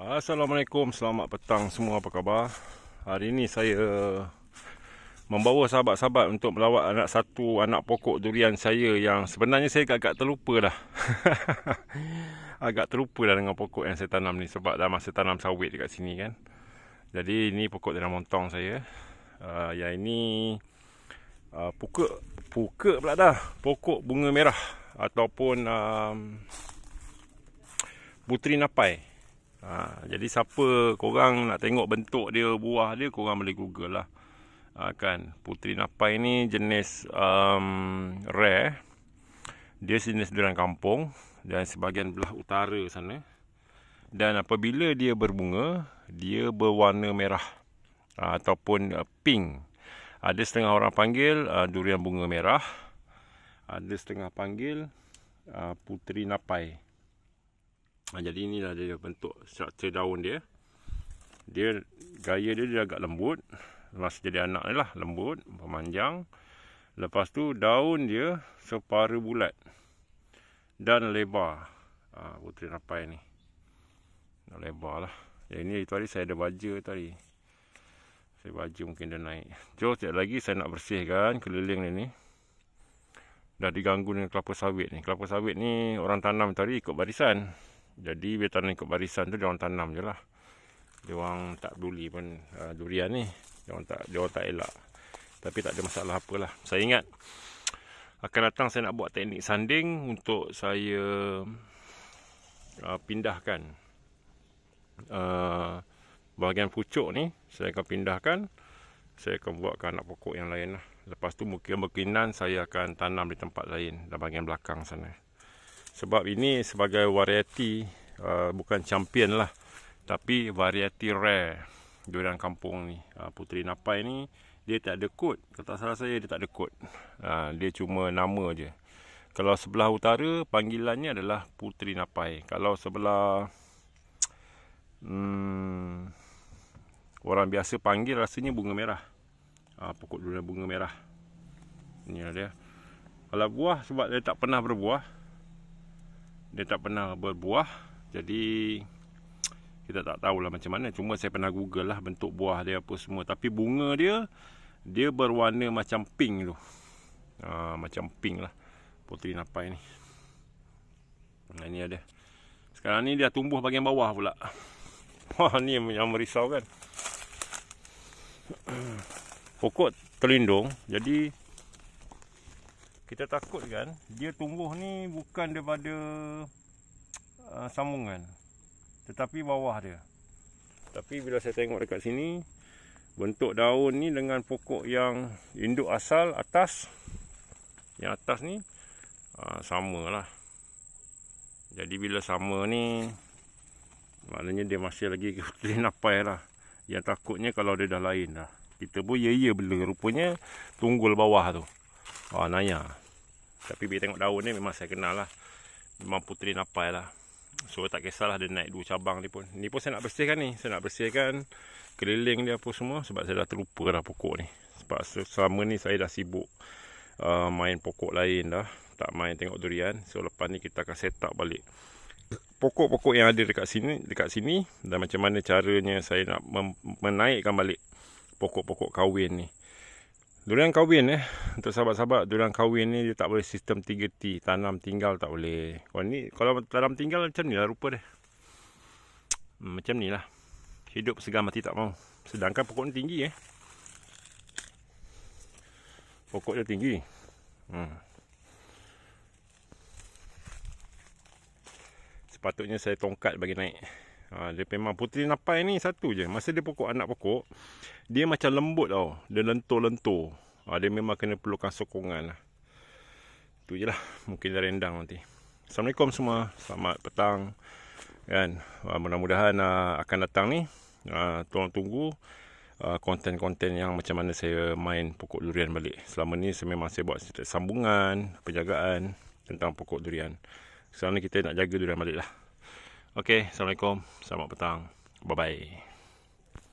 Assalamualaikum, selamat petang semua, apa khabar? Hari ini saya membawa sahabat-sahabat untuk melawat anak pokok durian saya yang sebenarnya saya agak terlupa dah. Agak terlupa dah dengan pokok yang saya tanam ni sebab dah masa tanam sawit dekat sini kan. Jadi ini pokok durian montong saya. Yang ini pokok bunga merah ataupun puteri napai. Jadi siapa korang nak tengok bentuk dia, buah dia, korang boleh google lah. Kan puteri napai ni jenis rare. Dia jenis durian kampung dan sebahagian belah utara sana. Dan apabila dia berbunga, dia berwarna merah ataupun pink. Ada setengah orang panggil durian bunga merah. Ada setengah panggil puteri napai. Jadi inilah dia bentuk struktur daun dia. Gaya dia agak lembut. Masa jadi anak ni lah, lembut, memanjang. Lepas tu daun dia separa bulat dan lebar. Puteri napai ni lebar lah. Yang ini tadi saya ada baja tadi. Saya baja mungkin dia naik. Jom sekejap lagi saya nak bersihkan keliling ni. Dah diganggu dengan kelapa sawit ni. Kelapa sawit ni orang tanam tadi ikut barisan. Jadi bila tanam ikut barisan tu, dia orang tanam je lah. Dia orang tak peduli pun durian ni. Dia orang tak elak. Tapi tak ada masalah apalah. Saya ingat akan datang saya nak buat teknik sanding untuk saya pindahkan bahagian pucuk ni. Saya akan pindahkan. Saya akan buatkan anak pokok yang lain lah. Lepas tu mungkin saya akan tanam di tempat lain, dalam bahagian belakang sana. Sebab ini sebagai variety, bukan champion lah, tapi variety rare durian kampung ni. Puteri napai ni dia tak ada kod. Kalau tak salah saya, dia tak ada kod. Dia cuma nama je. Kalau sebelah utara panggilannya adalah puteri napai. Kalau sebelah orang biasa panggil rasanya bunga merah. Pokok durian bunga merah. Inilah dia. Kalau buah, sebab dia tak pernah berbuah. Jadi kita tak tahulah macam mana. Cuma saya pernah google lah bentuk buah dia apa semua. Tapi bunga dia berwarna macam pink tu. Macam pink lah puteri napai ni. Ini ada. Sekarang ni dia tumbuh bahagian bawah pula. Wah, ni yang merisau kan. Pokok terlindung. Jadi kita takut kan, dia tumbuh ni bukan daripada sambungan, tetapi bawah dia. Tapi bila saya tengok dekat sini, bentuk daun ni dengan pokok yang induk asal atas, yang atas ni sama lah. Jadi bila sama ni, maknanya dia masih lagi puteri napai lah. Yang takutnya kalau dia dah lain dah. Kita pun ya bela, rupanya tunggul bawah tu. Naya. Tapi bila tengok daun ni memang saya kenal lah. Memang puteri napai lah. So tak kisahlah dia naik 2 cabang ni pun. Ni pun saya nak bersihkan ni. Saya nak bersihkan keliling dia apa semua. Sebab saya dah terlupa dah pokok ni. Sebab selama ni saya dah sibuk main pokok lain dah. Tak main tengok durian. So lepas ni kita akan set up balik pokok-pokok yang ada dekat sini. Dan macam mana caranya saya nak menaikkan balik pokok-pokok kahwin ni. Durian kahwin untuk sahabat-sahabat, durian kahwin ni dia tak boleh sistem 3T, tanam tinggal tak boleh. Kalau tanam tinggal macam ni lah rupa dia. Macam ni lah. Hidup segan mati tak mau. Sedangkan pokok ni tinggi Pokok dia tinggi. Sepatutnya saya tongkat bagi naik. Dia memang puteri napai ni satu je. Masa dia anak pokok, dia macam lembut tau. Dia lentur-lentur. Dia memang kena perlukan sokongan lah. Itu je lah. Mungkin dia rendang nanti. Assalamualaikum semua. Selamat petang. Kan? Mudah-mudahan akan datang ni. Tolong tunggu konten-konten yang macam mana saya main pokok durian balik. Selama ni saya buat sambungan, penjagaan tentang pokok durian. Sekarang ni kita nak jaga durian balik lah. Okey, Assalamualaikum. Selamat petang. Bye-bye.